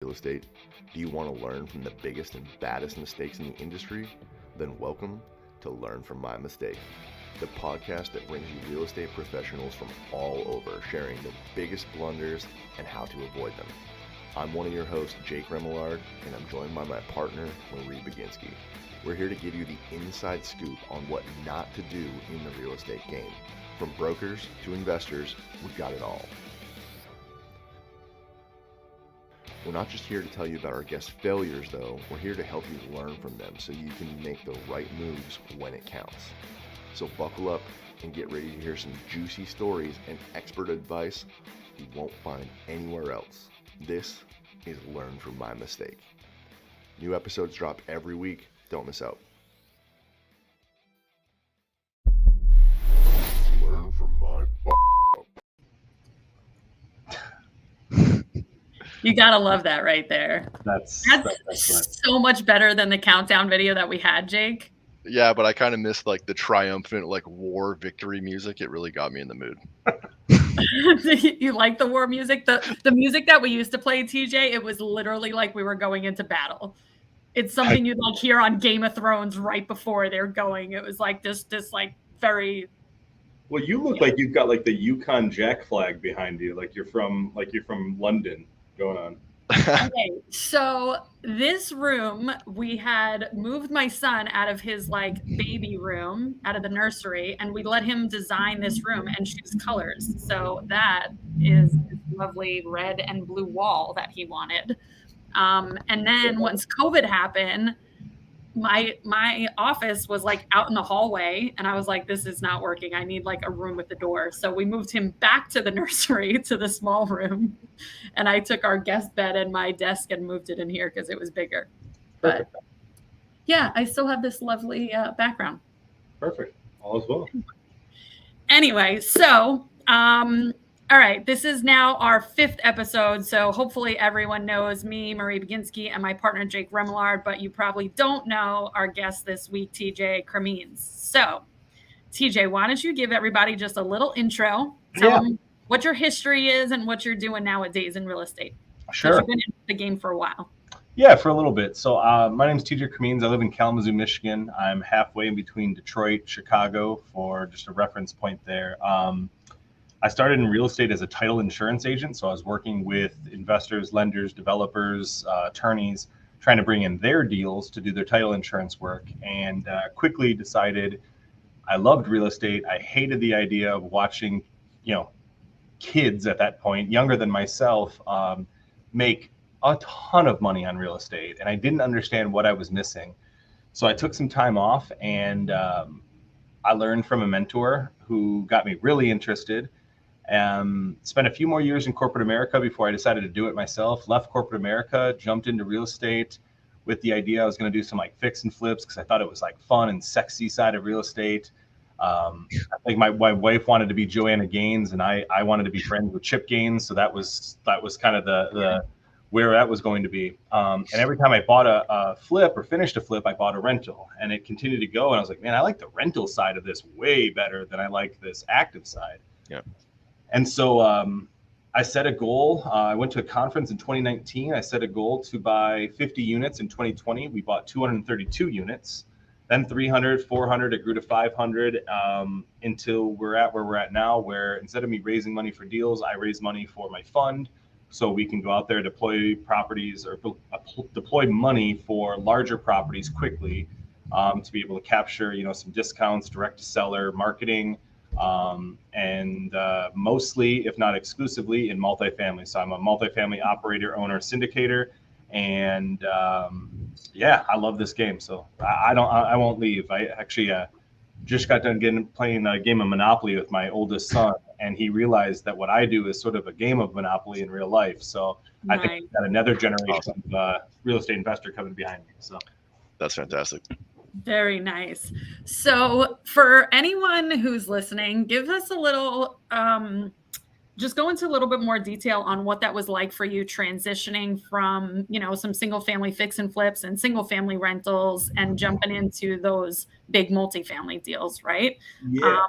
real estate? Do you want to learn from the biggest and baddest mistakes in the industry? Then welcome to Learn From My Mistake, the podcast that brings you real estate professionals from all over, sharing the biggest blunders and how to avoid them. I'm one of your hosts, Jake Remillard, and I'm joined by my partner, Marie Baginski. We're here to give you the inside scoop on what not to do in the real estate game. From brokers to investors, we've got it all. We're not just here to tell you about our guest failures, though. We're here to help you learn from them so you can make the right moves when it counts. So buckle up and get ready to hear some juicy stories and expert advice you won't find anywhere else. This is Learn From My Mistake. New episodes drop every week. Don't miss out. Learn from my You gotta love that right there. That's so much better than the countdown video that we had, Jake. Yeah, but I kind of missed like the triumphant war victory music. It really got me in the mood. You like the war music? The music that we used to play, TJ, it was literally like we were going into battle. It's something you'd like hear on Game of Thrones right before they're going. It was like this like very. Well, you look like you've got like the Yukon Jack flag behind you, like you're from London going on. Okay, so this room, we had moved my son out of his like baby room, out of the nursery, and we let him design this room and choose colors. So that is this lovely red and blue wall that he wanted. And then once COVID happened, my office was like out in the hallway, and I was like, this is not working. I need like a room with the door. So we moved him back to the nursery, to the small room, and I took our guest bed and my desk and moved it in here because it was bigger. But yeah, I still have this lovely background. Perfect. All is well. Anyway, so all right, this is now our 5th episode, so hopefully everyone knows me, Marie Baginski, and my partner, Jake Remillard, but you probably don't know our guest this week, TJ Cremines. So, TJ, why don't you give everybody just a little intro, tell them what your history is and what you're doing nowadays in real estate. Sure. You've been in the game for a while. Yeah, for a little bit. So my name is TJ Cremines. I live in Kalamazoo, Michigan. I'm halfway in between Detroit, Chicago, for just a reference point there. I started in real estate as a title insurance agent. So I was working with investors, lenders, developers, attorneys, trying to bring in their deals to do their title insurance work, and quickly decided I loved real estate. I hated the idea of watching, kids at that point, younger than myself, make a ton of money on real estate. And I didn't understand what I was missing. So I took some time off, and I learned from a mentor who got me really interested. Spent a few more years in corporate America before I decided to do it myself. Left corporate America, jumped into real estate with the idea I was going to do some like fix and flips because I thought it was like fun and sexy side of real estate. I think my wife wanted to be Joanna Gaines, and I wanted to be friends with Chip Gaines. So that was kind of the where that was going to be. And every time I bought a flip or finished a flip, I bought a rental, and it continued to go. And I was like, man, I like the rental side of this way better than I like this active side. Yeah. And so I set a goal. I went to a conference in 2019. I set a goal to buy 50 units in 2020. We bought 232 units, then 300, 400. It grew to 500 until we're at where we're at now, where instead of me raising money for deals, I raise money for my fund so we can go out there, deploy properties or deploy money for larger properties quickly to be able to capture, some discounts, direct to seller marketing, and mostly, if not exclusively, in multifamily. So I'm a multifamily operator, owner, syndicator, and I love this game. So I won't leave. I actually just got done playing a game of Monopoly with my oldest son, and he realized that what I do is sort of a game of Monopoly in real life. So nice. I think we've got another generation of real estate investor coming behind me. So that's fantastic. Very nice. So for anyone who's listening, give us a little, just go into a little bit more detail on what that was like for you transitioning from, some single family fix and flips and single family rentals and jumping into those big multifamily deals, right? Yeah.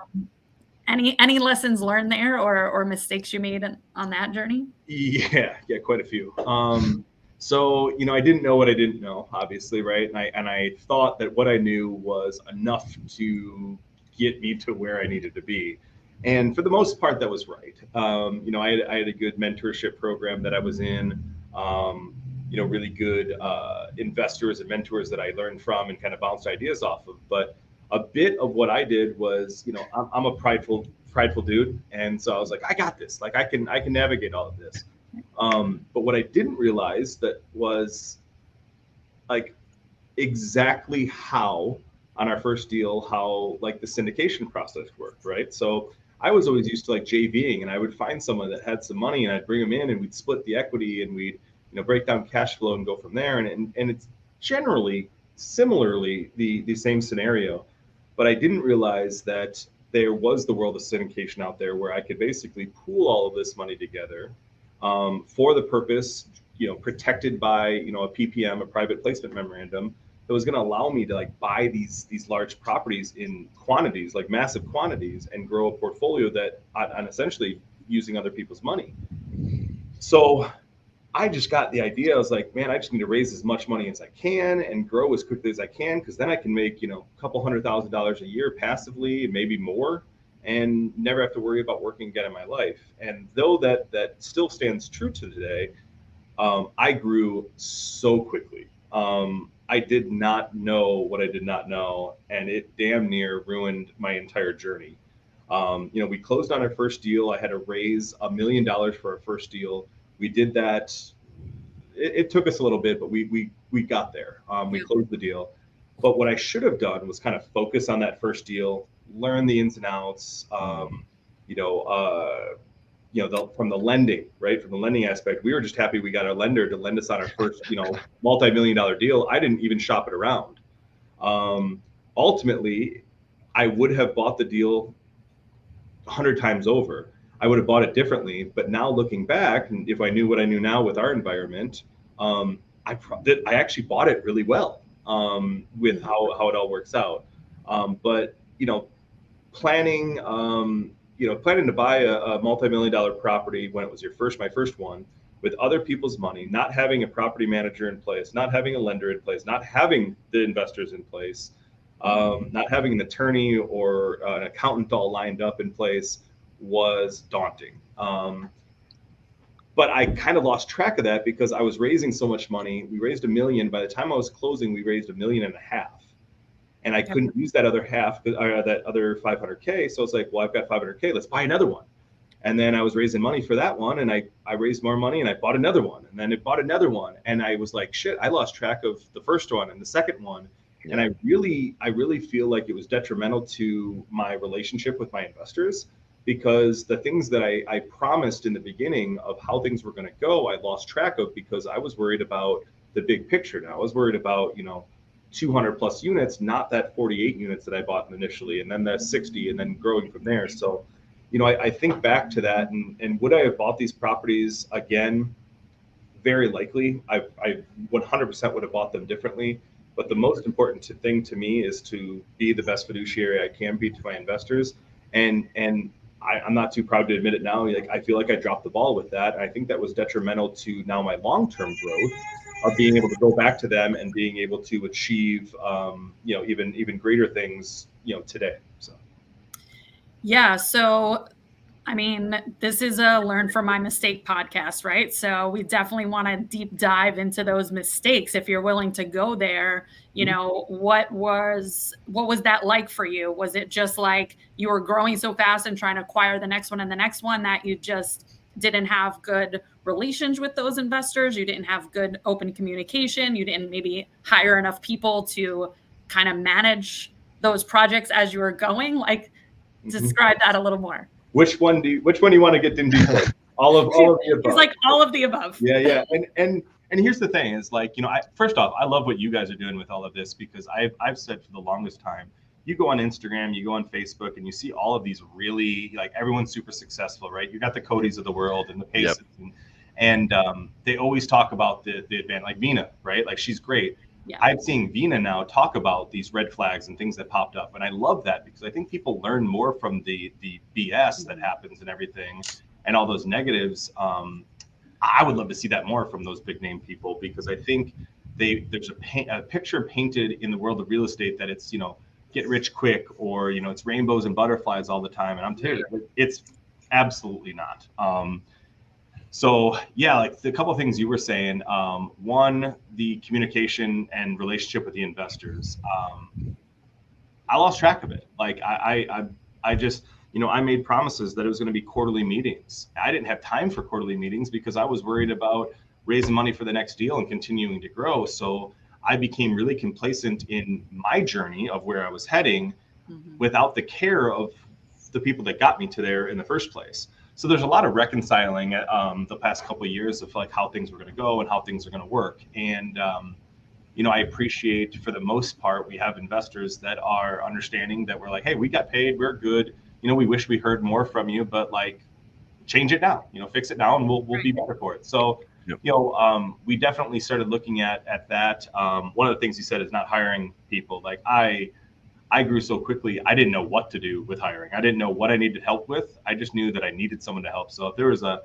Any lessons learned there or mistakes you made on that journey? Yeah, quite a few. So, I didn't know what I didn't know, obviously, right? And I thought that what I knew was enough to get me to where I needed to be. And for the most part, that was right. I had a good mentorship program that I was in, really good investors and mentors that I learned from and kind of bounced ideas off of. But a bit of what I did was, I'm a prideful dude. And so I was like, I got this. Like I can navigate all of this. But what I didn't realize that was like exactly how on our first deal, how like the syndication process worked, right? So I was always used to like JVing, and I would find someone that had some money and I'd bring them in and we'd split the equity and we'd, break down cash flow and go from there. And it's generally similarly the same scenario, but I didn't realize that there was the world of syndication out there where I could basically pool all of this money together for the purpose, protected by, a PPM, a private placement memorandum, that was going to allow me to like buy these large properties in quantities, like massive quantities, and grow a portfolio that on essentially using other people's money. So I just got the idea. I was like, man, I just need to raise as much money as I can and grow as quickly as I can, because then I can make, a couple $100,000 a year passively, maybe more, and never have to worry about working again in my life. And though that still stands true to today, I grew so quickly. I did not know what I did not know, and it damn near ruined my entire journey. We closed on our first deal. I had to raise $1 million for our first deal. We did that. It took us a little bit, but we got there. We closed the deal. But what I should have done was kind of focus on that first deal, learn the ins and outs, from the lending, right? From the lending aspect, we were just happy we got a lender to lend us on our first, multi-million-dollar deal. I didn't even shop it around. Ultimately, I would have bought the deal 100 times over. I would have bought it differently. But now looking back, and if I knew what I knew now with our environment, I actually bought it really well with how it all works out. But planning to buy a multi-million-dollar property when it was my first one, with other people's money, not having a property manager in place, not having a lender in place, not having the investors in place, not having an attorney or an accountant all lined up in place was daunting. But I kind of lost track of that because I was raising so much money. We raised $1 million. By the time I was closing, we raised $1.5 million. And I couldn't use that other half, that other 500K. So it's like, well, I've got 500K, let's buy another one. And then I was raising money for that one, and I raised more money, and I bought another one, and then I bought another one. And I was like, shit, I lost track of the first one and the second one. Yeah. And I really feel like it was detrimental to my relationship with my investors, because the things that I promised in the beginning of how things were going to go, I lost track of because I was worried about the big picture now. I was worried about, 200 plus units, not that 48 units that I bought initially, and then that 60, and then growing from there. So, I think back to that, and would I have bought these properties again? Very likely. I 100% would have bought them differently. But the most important thing to me is to be the best fiduciary I can be to my investors. And I'm not too proud to admit it now. Like, I feel like I dropped the ball with that. And I think that was detrimental to now my long-term growth of being able to go back to them and being able to achieve, even greater things, today. So. Yeah. So, I mean, this is a Learn from My Mistake podcast, right? So we definitely want to deep dive into those mistakes. If you're willing to go there, what was that like for you? Was it just like you were growing so fast and trying to acquire the next one and the next one that you just didn't have good relations with those investors? You didn't have good open communication. You didn't maybe hire enough people to kind of manage those projects as you were going. Like, describe that a little more. Which one do you want to get into? All of the above. It's like all of the above. Yeah. And here's the thing is like, first off, I love what you guys are doing with all of this, because I've said for the longest time, you go on Instagram, you go on Facebook, and you see all of these really, like, everyone's super successful, right? You got the Codys of the world and the Paces, yep. and they always talk about the advantage, like Vina, right? Like, she's great. Yeah. I've seen Vina now talk about these red flags and things that popped up. And I love that, because I think people learn more from the BS that happens and everything and all those negatives. I would love to see that more from those big name people, because I think there's a picture painted in the world of real estate that it's, get rich quick, or, it's rainbows and butterflies all the time. And I'm telling you, it's absolutely not. So yeah, like the couple of things you were saying, one, the communication and relationship with the investors. I lost track of it. Like I just, I made promises that it was going to be quarterly meetings. I didn't have time for quarterly meetings because I was worried about raising money for the next deal and continuing to grow. So I became really complacent in my journey of where I was heading, without the care of the people that got me to there in the first place. So there's a lot of reconciling the past couple of years of like how things were going to go and how things are going to work. And, I appreciate, for the most part, we have investors that are understanding that we're like, hey, we got paid, we're good. We wish we heard more from you, but like, change it now, fix it now, and we'll be better for it. So, we definitely started looking at that. One of the things you said is not hiring people. Like I grew so quickly, I didn't know what to do with hiring. I didn't know what I needed help with. I just knew that I needed someone to help. So if there was a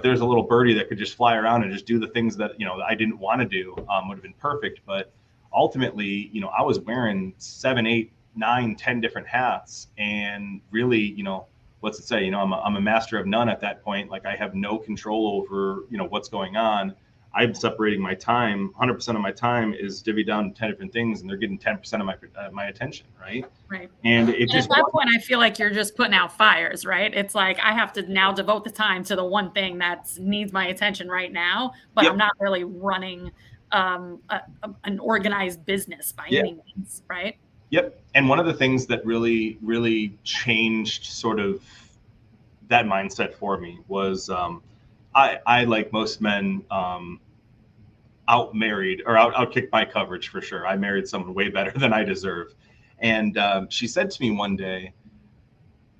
little birdie that could just fly around and just do the things that, I didn't want to do, would have been perfect. But ultimately, I was wearing 7, 8, 9, 10 different hats, and really, what's it say? I'm a master of none at that point. Like I have no control over, what's going on. I'm separating my time. 100% of my time is divvied down to 10 different things, and they're getting 10% of my attention, right? Right. And at that point, I feel like you're just putting out fires, right? It's like I have to now devote the time to the one thing that needs my attention right now, but I'm not really running an organized business by any means, right? Yep. And one of the things that really, really changed sort of that mindset for me was I like most men, outkicked my coverage for sure. I married someone way better than I deserve. And she said to me one day,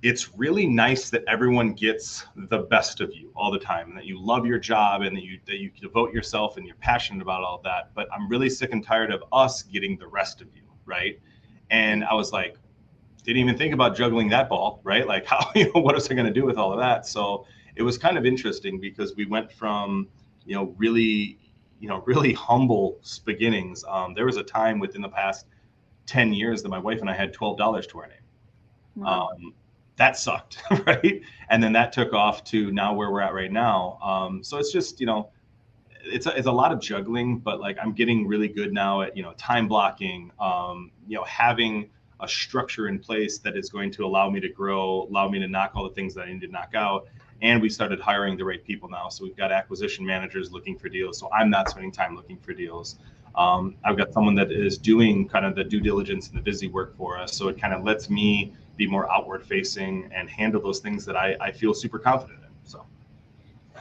it's really nice that everyone gets the best of you all the time, and that you love your job, and that you devote yourself and you're passionate about all that. But I'm really sick and tired of us getting the rest of you, right? And I was like, didn't even think about juggling that ball, right? Like how, what was I going to do with all of that? So it was kind of interesting, because we went from, really humble beginnings. There was a time within the past 10 years that my wife and I had $12 to our name. Wow. That sucked, right? And then that took off to now where we're at right now. So it's just, it's a lot of juggling, but like I'm getting really good now at, time blocking, having a structure in place that is going to allow me to grow, allow me to knock all the things that I need to knock out. And we started hiring the right people now. So we've got acquisition managers looking for deals. So I'm not spending time looking for deals. I've got someone that is doing kind of the due diligence and the busy work for us. So it kind of lets me be more outward facing and handle those things that I feel super confident in. So.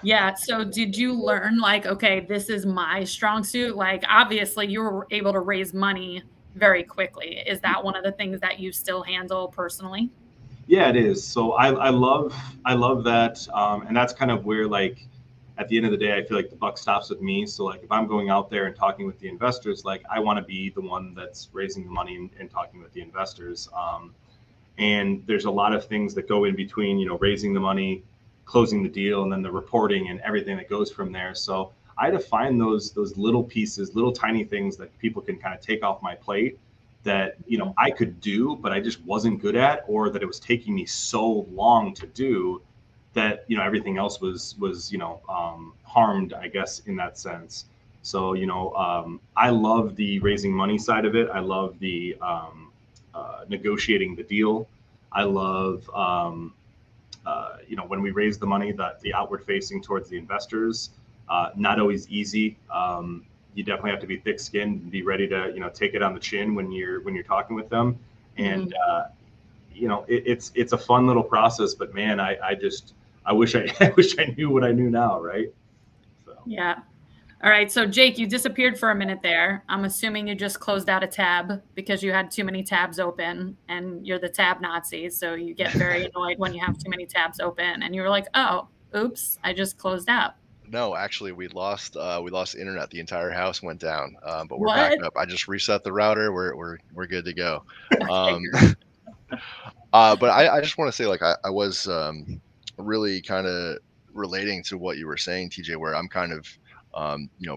Yeah. So did you learn like, okay, this is my strong suit? Like, obviously you were able to raise money very quickly. Is that one of the things that you still handle personally? Yeah, it is. So I love that. And that's kind of where, like, at the end of the day, I feel like the buck stops with me. So like, if I'm going out there and talking with the investors, like I want to be the one that's raising the money and talking with the investors. And there's a lot of things that go in between, raising the money, closing the deal, and then the reporting and everything that goes from there. So I had to find those little pieces, little tiny things that people can kind of take off my plate that, I could do, but I just wasn't good at, or that it was taking me so long to do that, everything else was harmed, I guess, in that sense. So, I love the raising money side of it. I love the negotiating the deal. I love, when we raise the money, the outward facing towards the investors, not always easy. You definitely have to be thick-skinned and be ready to, take it on the chin when you're talking with them. And, it's a fun little process, but man, I wish I knew what I knew now. Right. So. Yeah. All right. So Jake, you disappeared for a minute there. I'm assuming you just closed out a tab because you had too many tabs open, and you're the tab Nazi. So you get very annoyed when you have too many tabs open, and you were like, oh, oops, I just closed out. No, actually, we lost internet. The entire house went down, but we're back up. I just reset the router. We're good to go. But I just want to say, like, I was really kind of relating to what you were saying, TJ, where I'm kind of,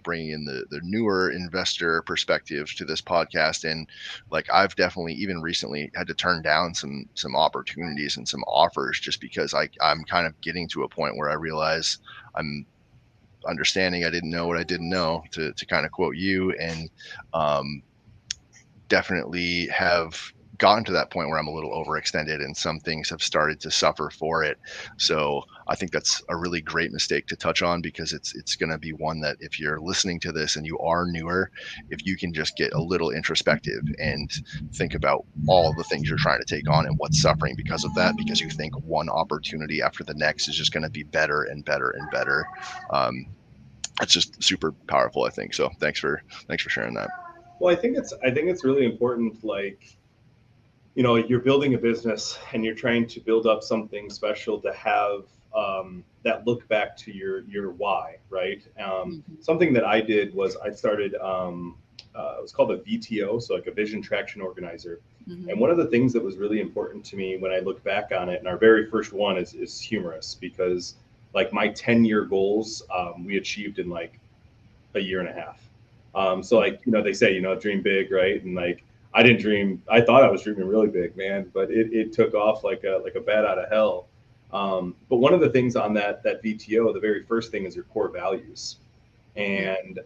bringing in the newer investor perspective to this podcast. And like, I've definitely, even recently, had to turn down some opportunities and some offers just because I'm kind of getting to a point where I realize I'm understanding I didn't know what I didn't know, to kind of quote you, and definitely have gotten to that point where I'm a little overextended and some things have started to suffer for it. So I think that's a really great mistake to touch on, because it's going to be one that if you're listening to this and you are newer, if you can just get a little introspective and think about all the things you're trying to take on and what's suffering because of that, because you think one opportunity after the next is just going to be better and better and better. It's just super powerful, I think. So thanks for sharing that. Well, I think it's really important, like, you're building a business and you're trying to build up something special, to have that look back to your why, right? Something that I did was I started, it was called a VTO, so like a vision traction organizer. And one of the things that was really important to me when I look back on it, and our very first one is humorous, because like my 10-year goals, we achieved in like a year and a half. So like, they say, dream big, right? And like, I didn't dream, I thought I was dreaming really big, man, but it took off like a bat out of hell. But one of the things on that VTO, the very first thing is your core values. And,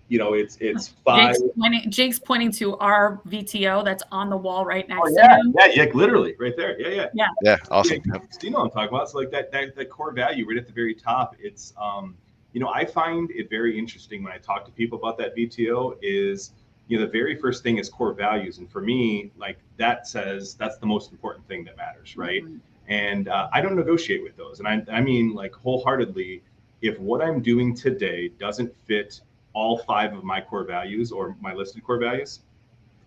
it's 5. Jake's pointing to our VTO that's on the wall right next to him. Yeah, literally right there. Yeah, awesome. Do you know what I'm talking about? So like that core value right at the very top, it's, I find it very interesting when I talk to people about that VTO is, the very first thing is core values. And for me, like, that says that's the most important thing that matters, right? And I don't negotiate with those. And I mean, like, wholeheartedly, if what I'm doing today doesn't fit all 5 of my core values or my listed core values,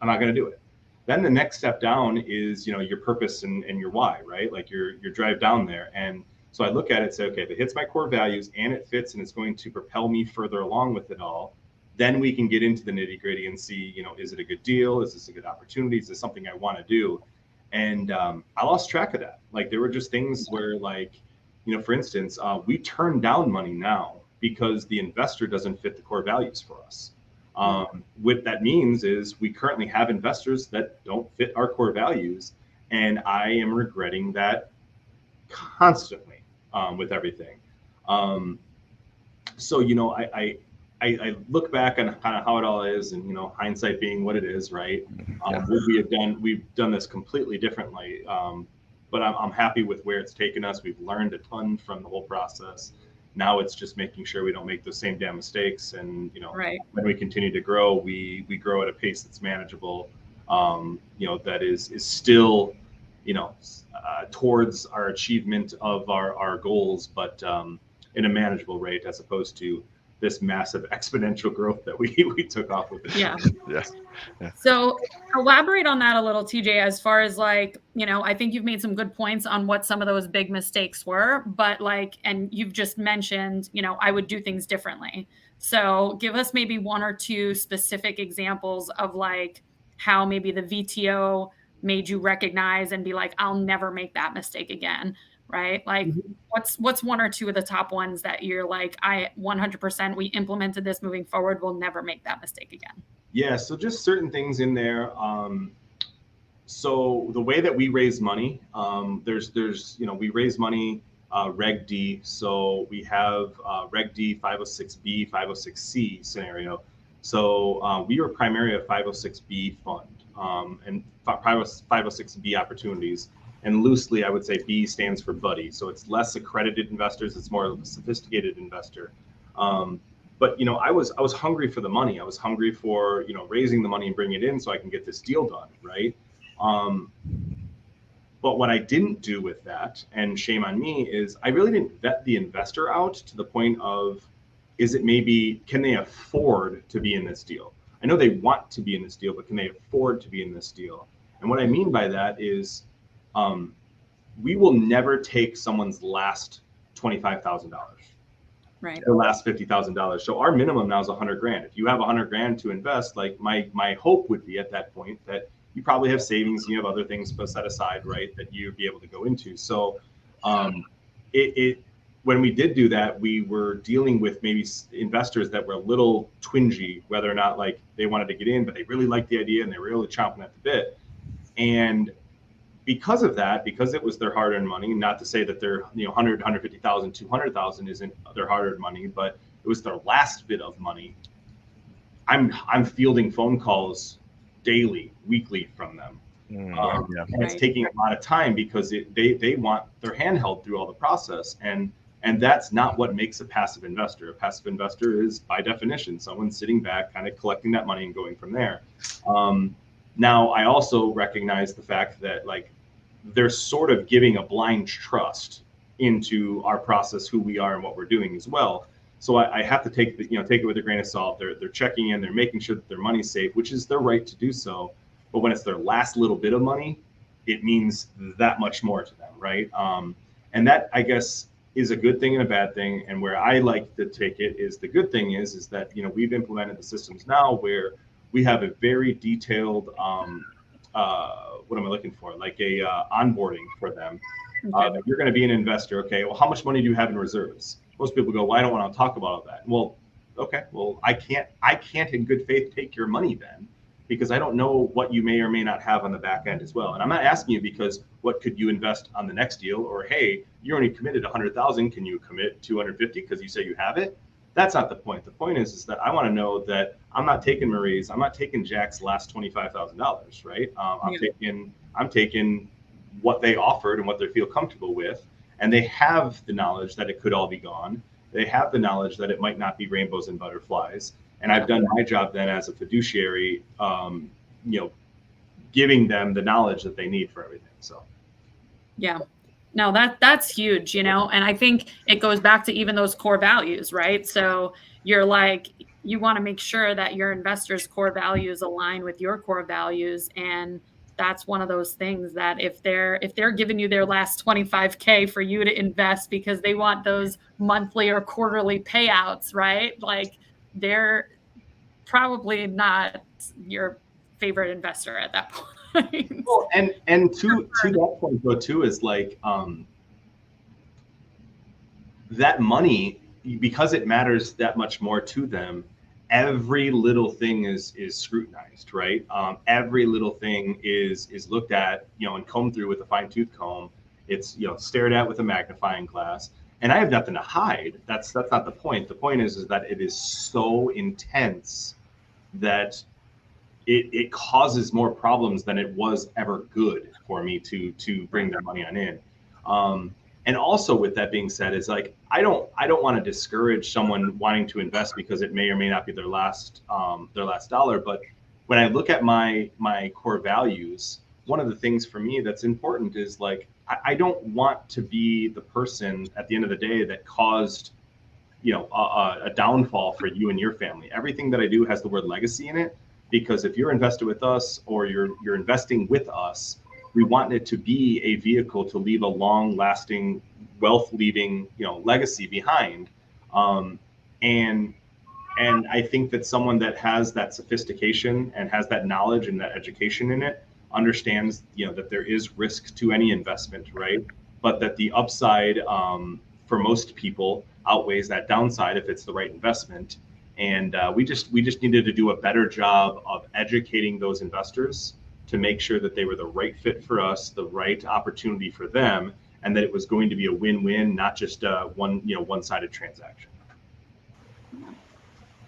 I'm not going to do it. Then the next step down is, your purpose and your why, right? Like your drive down there. And so I look at it and say, okay, if it hits my core values and it fits and it's going to propel me further along with it all, then we can get into the nitty gritty and see, is it a good deal? Is this a good opportunity? Is this something I want to do? And I lost track of that. Like, there were just things where, like, for instance, we turn down money now because the investor doesn't fit the core values for us. What that means is we currently have investors that don't fit our core values. And I am regretting that constantly with everything. So, I look back on kind of how it all is, and hindsight being what it is, right? We've done this completely differently, but I'm happy with where it's taken us. We've learned a ton from the whole process. Now it's just making sure we don't make those same damn mistakes, and when we continue to grow, we grow at a pace that's manageable, that is still towards our achievement of our goals, but in a manageable rate, as opposed to this massive exponential growth that we took off with it. Yeah. So elaborate on that a little, TJ, as far as like, I think you've made some good points on what some of those big mistakes were, but like, and you've just mentioned, I would do things differently. So give us maybe 1 or 2 specific examples of like how maybe the VTO made you recognize and be like, I'll never make that mistake again. Right? Like, what's 1 or 2 of the top ones that you're like, I 100%, we implemented this, moving forward, we'll never make that mistake again? Yeah. So just certain things in there. So the way that we raise money, there's we raise money Reg D. So we have Reg D, 506B, 506C scenario. So we are primarily a 506B fund, and 506B opportunities. And loosely, I would say B stands for buddy. So it's less accredited investors. It's more of a sophisticated investor. But I was hungry for the money. I was hungry for raising the money and bringing it in so I can get this deal done, right? But what I didn't do with that, and shame on me, is I really didn't vet the investor out to the point of, can they afford to be in this deal? I know they want to be in this deal, but can they afford to be in this deal? And what I mean by that is, we will never take someone's last $25,000, right? Their last $50,000. So our minimum now is $100,000. If you have $100,000 to invest, like my hope would be at that point that you probably have savings, and you have other things set aside, right, that you'd be able to go into. So what when we did do that, we were dealing with maybe investors that were a little twingy, whether or not like they wanted to get in, but they really liked the idea and they were really chomping at the bit. And because of that, because it was their hard-earned money, not to say that their 100, 150,000, 200,000 isn't their hard-earned money, but it was their last bit of money. I'm fielding phone calls daily, weekly from them. And it's taking a lot of time because they want their hand held through all the process. And that's not what makes a passive investor. A passive investor is, by definition, someone sitting back, kind of collecting that money and going from there. Now, I also recognize the fact that like they're sort of giving a blind trust into our process, who we are, and what we're doing as well. So I have to take it with a grain of salt. They're checking in, they're making sure that their money's safe, which is their right to do so. But when it's their last little bit of money, it means that much more to them, right? And that, I guess, is a good thing and a bad thing. And where I like to take it is the good thing is that we've implemented the systems now where we have a very detailed what am I looking for? Like a onboarding for them. If you're going to be an investor, okay, well, how much money do you have in reserves? Most people go, well, I don't want to talk about all that. Well, okay, well, I can't in good faith take your money then, because I don't know what you may or may not have on the back end as well. And I'm not asking you because what could you invest on the next deal, or hey, you only committed 100,000, can you commit 250 because you say you have it? That's not the point. The point is that I want to know that I'm not taking Marie's, I'm not taking Jack's last $25,000, right? I'm taking what they offered and what they feel comfortable with, and they have the knowledge that it could all be gone. They have the knowledge that it might not be rainbows and butterflies. And I've done my job then as a fiduciary, giving them the knowledge that they need for everything. So, yeah, no, that's huge, and I think it goes back to even those core values, right? So you're like, you want to make sure that your investors' core values align with your core values. And that's one of those things that if they're giving you their last 25K for you to invest because they want those monthly or quarterly payouts, right? Like, they're probably not your favorite investor at that point. Well, and to that point though too is like that money, because it matters that much more to them, every little thing is scrutinized, right? Every little thing is looked at, and combed through with a fine-tooth comb. It's stared at with a magnifying glass. And I have nothing to hide. That's not the point. The point is that it is so intense that it causes more problems than it was ever good for me to bring their money on in. And also, with that being said, is like I don't want to discourage someone wanting to invest because it may or may not be their last dollar. But when I look at my core values, one of the things for me that's important is like I don't want to be the person at the end of the day that caused a downfall for you and your family. Everything that I do has the word legacy in it, because if you're invested with us or you're investing with us, we want it to be a vehicle to leave a long-lasting, wealth-leaving, legacy behind. And I think that someone that has that sophistication and has that knowledge and that education in it understands, that there is risk to any investment, right? But that the upside for most people outweighs that downside if it's the right investment. And we just needed to do a better job of educating those investors to make sure that they were the right fit for us, the right opportunity for them, and that it was going to be a win-win, not just one-sided transaction.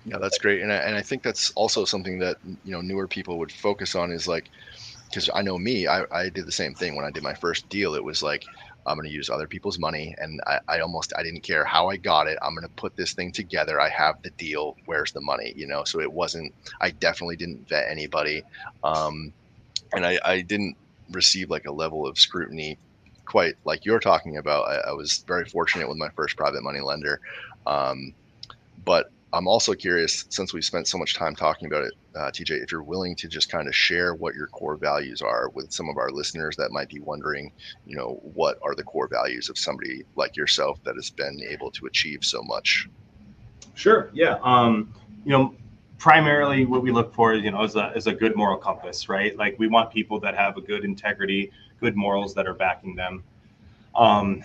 Yeah, that's great. And I think that's also something that, newer people would focus on is like, because I know me, I did the same thing when I did my first deal. It was like, I'm going to use other people's money, and I didn't care how I got it. I'm going to put this thing together. I have the deal. Where's the money? So it wasn't, I definitely didn't vet anybody. And I didn't receive like a level of scrutiny quite like you're talking about. I was very fortunate with my first private money lender. But I'm also curious, since we spent so much time talking about it, TJ, if you're willing to just kind of share what your core values are with some of our listeners that might be wondering, what are the core values of somebody like yourself that has been able to achieve so much? Sure. Yeah. Primarily what we look for, is a good moral compass, right? Like we want people that have a good integrity, good morals that are backing them. I'll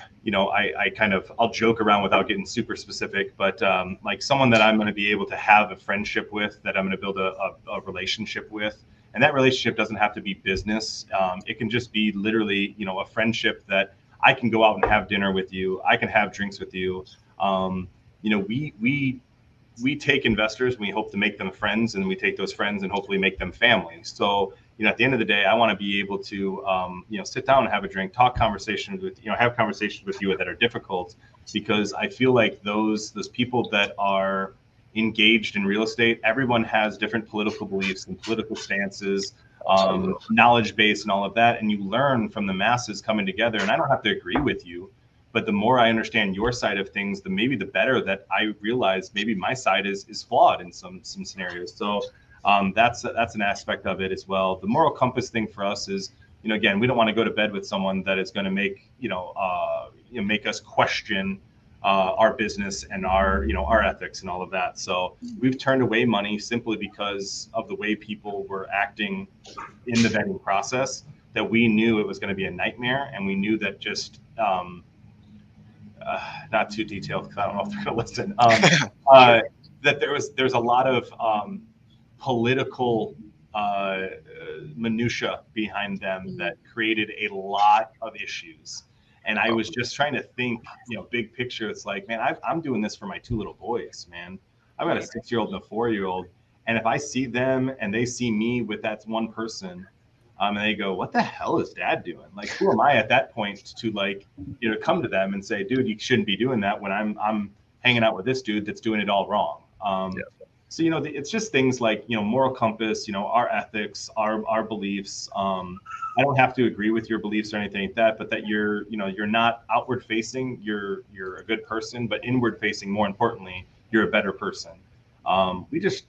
joke around without getting super specific, but like someone that I'm going to be able to have a friendship with, that I'm going to build a relationship with. And that relationship doesn't have to be business. It can just be literally, a friendship that I can go out and have dinner with you. I can have drinks with you. We take investors and we hope to make them friends, and we take those friends and hopefully make them families. So, at the end of the day, I want to be able to, sit down and have a drink, have conversations with you that are difficult, because I feel like those people that are engaged in real estate, everyone has different political beliefs and political stances, knowledge base and all of that. And you learn from the masses coming together. And I don't have to agree with you, but the more I understand your side of things, the better that I realize maybe my side is flawed in some scenarios. So that's an aspect of it as well. The moral compass thing for us is, again, we don't want to go to bed with someone that is going to make make us question our business and our ethics and all of that. So we've turned away money simply because of the way people were acting in the vetting process, that we knew it was going to be a nightmare. And we knew that just, not too detailed because I don't know if they're going to listen, that there's a lot of political minutia behind them that created a lot of issues. And I was just trying to think, big picture. It's like, man, I'm doing this for my two little boys, man. I've got a 6-year-old and a 4-year-old. And if I see them and they see me with that one person, and they go, what the hell is dad doing? Like, who am I at that point to come to them and say, dude, you shouldn't be doing that when I'm hanging out with this dude that's doing it all wrong. So, it's just things like, moral compass, our ethics, our beliefs. I don't have to agree with your beliefs or anything like that, but that you're not outward facing, you're a good person, but inward facing, more importantly, you're a better person. We just,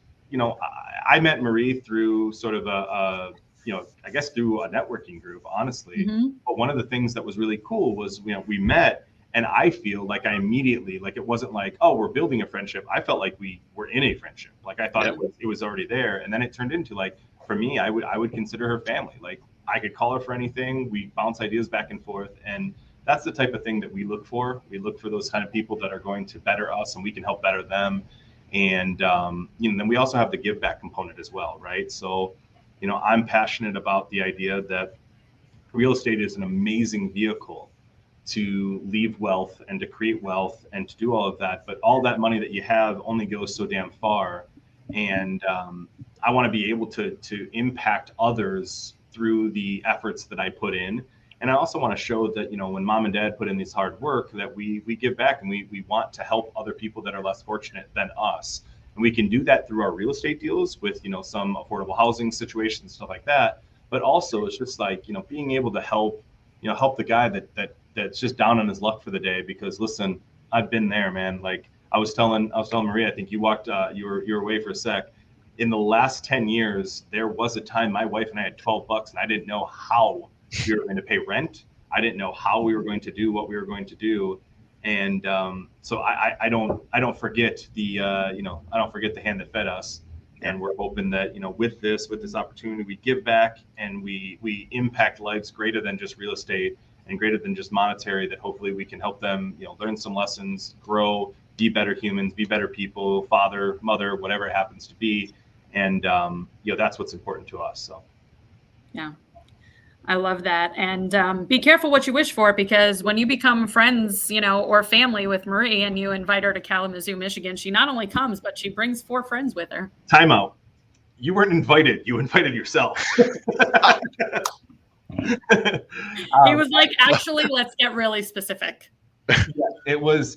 I met Marie through sort of I guess through a networking group, honestly. Mm-hmm. But one of the things that was really cool was, we met, and I feel like I immediately, like, it wasn't like, oh, we're building a friendship. I felt like we were in a friendship. Like, I thought it was already there. And then it turned into, like, for me, I would consider her family. Like, I could call her for anything. We bounce ideas back and forth. And that's the type of thing that we look for. We look for those kind of people that are going to better us and we can help better them. And, then we also have the give back component as well, right? So, I'm passionate about the idea that real estate is an amazing vehicle to leave wealth and to create wealth and to do all of that. But all that money that you have only goes so damn far. And I want to be able to impact others through the efforts that I put in. And I also want to show that, when mom and dad put in this hard work, that we give back, and we want to help other people that are less fortunate than us. And we can do that through our real estate deals with, some affordable housing situations, stuff like that. But also it's just like, being able to help the guy that's just down on his luck for the day. Because listen, I've been there, man. Like I was telling Maria, I think you walked, you were away for a sec. In the last 10 years, there was a time my wife and I had $12 and I didn't know how we were going to pay rent. I didn't know how we were going to do what we were going to do. And so I don't forget the I don't forget the hand that fed us. And we're hoping that with this opportunity, we give back and we impact lives greater than just real estate and greater than just monetary. That hopefully we can help them learn some lessons, grow, be better humans, be better people, father, mother, whatever it happens to be. And that's what's important to us. So yeah. I love that. And be careful what you wish for, because when you become friends, or family with Marie and you invite her to Kalamazoo, Michigan, she not only comes, but she brings 4 friends with her. Time out. You weren't invited. You invited yourself. He was like, actually, let's get really specific. Yeah, it was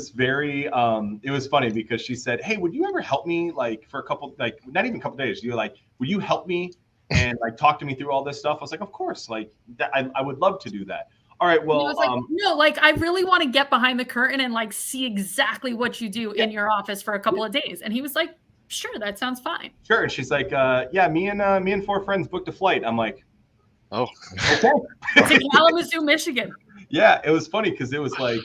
very, it was funny because she said, hey, would you ever help me for a couple, not even a couple days. You're like, would you help me? And talk to me through all this stuff. I was like, of course, I would love to do that. All right, well, I was like, no, I really want to get behind the curtain and see exactly what you do in your office for a couple of days. And he was like, sure, that sounds fine. Sure. And she's like, yeah, me and 4 friends booked a flight. I'm like, oh, okay. To Kalamazoo, Michigan. Yeah, it was funny because it was like,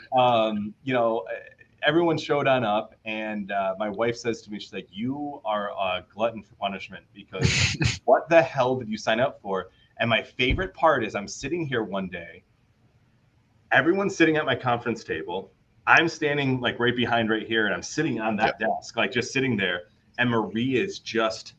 everyone showed on up, and my wife says to me, she's like, you are a glutton for punishment, because what the hell did you sign up for? And my favorite part is I'm sitting here one day everyone's sitting at my conference table. I'm standing like right behind right here, and I'm sitting on that desk, like just sitting there. And Marie is just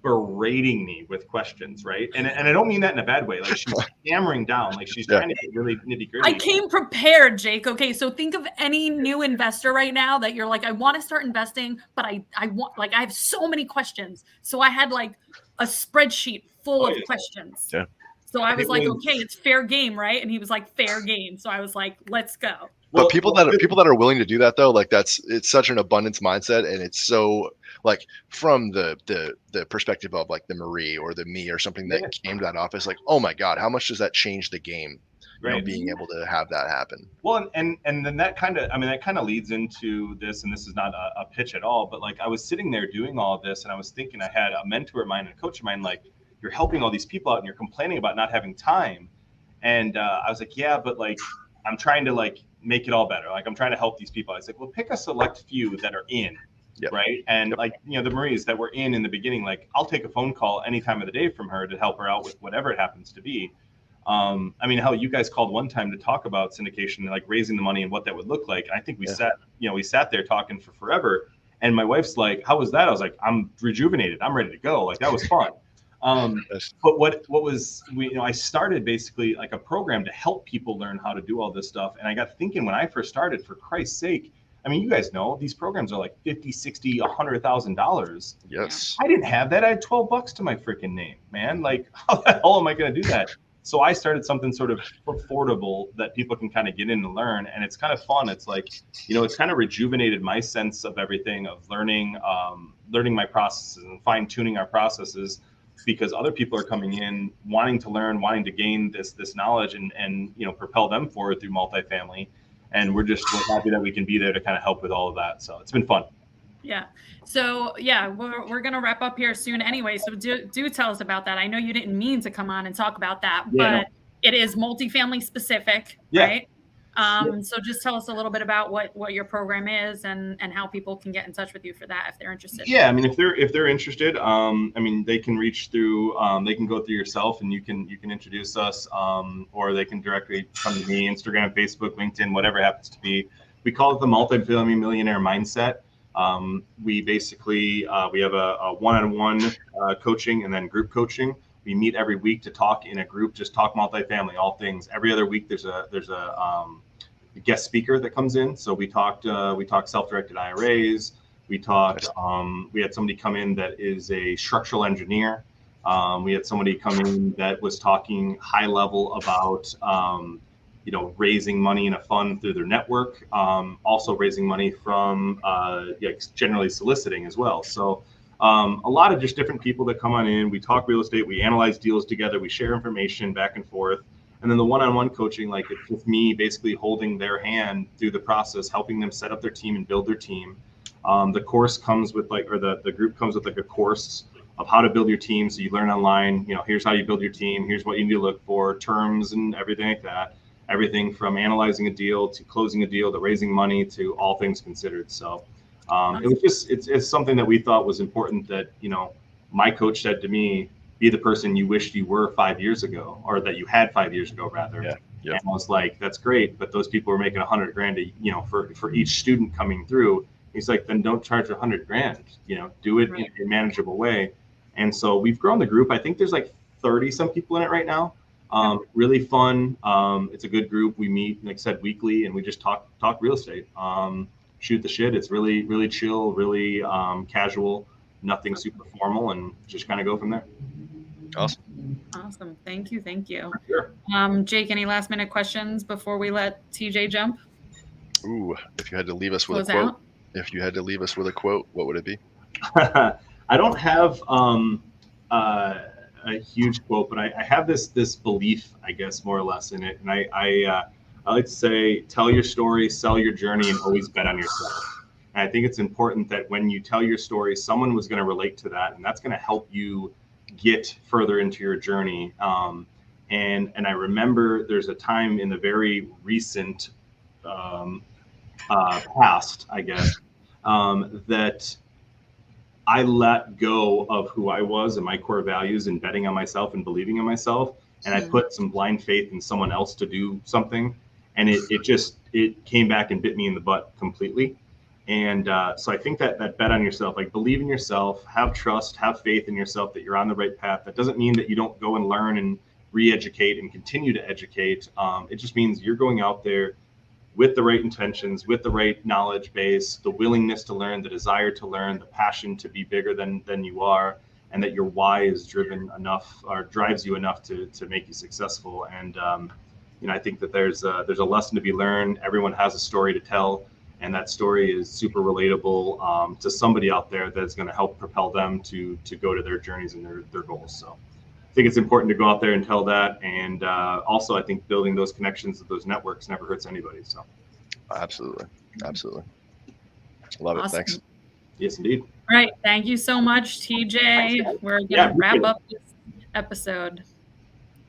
berating me with questions, right? And I don't mean that in a bad way. Like she's hammering down, like she's trying to get really nitty gritty. I came prepared, Jake. Okay, so think of any new investor right now that you're like, I want to start investing, but I want, like, I have so many questions. So I had like a spreadsheet full of questions. Yeah. So I was like, okay, it's fair game, right? And he was like, fair game. So I was like, let's go. But people that are willing to do that though, like it's such an abundance mindset, and it's so like from the perspective of like the Marie or the me or something that came to that office, like, oh my God, how much does that change the game? You know, being able to have that happen. Well, and then that kind of leads into this, and this is not a pitch at all, but like I was sitting there doing all of this, and I was thinking I had a mentor of mine and a coach of mine, like, you're helping all these people out and you're complaining about not having time. And I was like, yeah, but like I'm trying to like make it all better. Like I'm trying to help these people. I was like, well, pick a select few that are in, right? And like, you know, the Maries that were in the beginning, like I'll take a phone call any time of the day from her to help her out with whatever it happens to be. I mean, hell, you guys called one time to talk about syndication and like raising the money and what that would look like. I think we sat there talking for forever. And my wife's like, how was that? I was like, I'm rejuvenated. I'm ready to go. Like that was fun. But what was, I started basically like a program to help people learn how to do all this stuff. And I got thinking when I first started, for Christ's sake, I mean, you guys know these programs are like $50, $60, $100,000. Yes. I didn't have that. I had $12 to my freaking name, man. Like, how the hell am I going to do that? So I started something sort of affordable that people can kind of get in and learn. And it's kind of fun. It's like, it's kind of rejuvenated my sense of everything, of learning my processes and fine tuning our processes, because other people are coming in wanting to learn, wanting to gain this knowledge and propel them forward through multifamily. And we're happy that we can be there to kind of help with all of that. So it's been fun. Yeah. So we're going to wrap up here soon anyway. So do tell us about that. I know you didn't mean to come on and talk about that, but it is multifamily specific, right? So just tell us a little bit about what your program is and how people can get in touch with you for that if they're interested. Yeah, I mean, if they're interested, I mean, they can reach through, they can go through yourself and you can introduce us, or they can directly come to me, Instagram, Facebook, LinkedIn, whatever it happens to be. We call it the Multifamily Millionaire Mindset. We basically we have a one-on-one coaching and then group coaching. We meet every week to talk in a group, just talk multifamily, all things. Every other week, there's a guest speaker that comes in. So we talked self-directed IRAs. We had somebody come in that is a structural engineer. We had somebody come in that was talking high level about raising money in a fund through their network. Also raising money from generally soliciting as well. So a lot of just different people that come on in. We talk real estate. We analyze deals together. We share information back and forth. And then the one-on-one coaching, like it's with me basically holding their hand through the process, helping them set up their team and build their team. The course comes with the group comes with like a course of how to build your team. So you learn online, here's how you build your team. Here's what you need to look for, terms and everything like that. Everything from analyzing a deal to closing a deal to raising money to all things considered. So it was just, it's something that we thought was important that, my coach said to me, be the person you wished you were 5 years ago, or that you had 5 years ago rather. Yeah. And I was like, that's great. But those people were making $100,000, for each student coming through. He's like, then don't charge $100,000, do it in a manageable way. And so we've grown the group. I think there's like 30 some people in it right now. Really fun. It's a good group. We meet, like I said, weekly, and we just talk real estate, shoot the shit. It's really, really chill, really casual, nothing super formal, and just kind of go from there. Awesome. Thank you. Sure. Jake, any last minute questions before we let TJ jump? Ooh, if you had to leave us with a quote, what would it be? I don't have a huge quote, but I have this belief, I guess, more or less in it. And I like to say, tell your story, sell your journey, and always bet on yourself. And I think it's important that when you tell your story, someone was going to relate to that, and that's going to help you get further into your journey. And I remember there's a time in the very recent past, I guess, that I let go of who I was and my core values and betting on myself and believing in myself. And I put some blind faith in someone else to do something. and it came back and bit me in the butt completely. And so I think that bet on yourself, like believe in yourself, have trust, have faith in yourself that you're on the right path. That doesn't mean that you don't go and learn and re-educate and continue to educate. It just means you're going out there with the right intentions, with the right knowledge base, the willingness to learn, the desire to learn, the passion to be bigger than you are, and that your why is driven enough or drives you enough to make you successful. And I think that there's a lesson to be learned. Everyone has a story to tell, and that story is super relatable to somebody out there that's going to help propel them to go to their journeys and their goals. So I think it's important to go out there and tell that. And also, I think building those connections, those networks never hurts anybody. So Absolutely. Love it. Awesome. Thanks. Yes, indeed. All right. Thank you so much, TJ. We're going to wrap up this episode.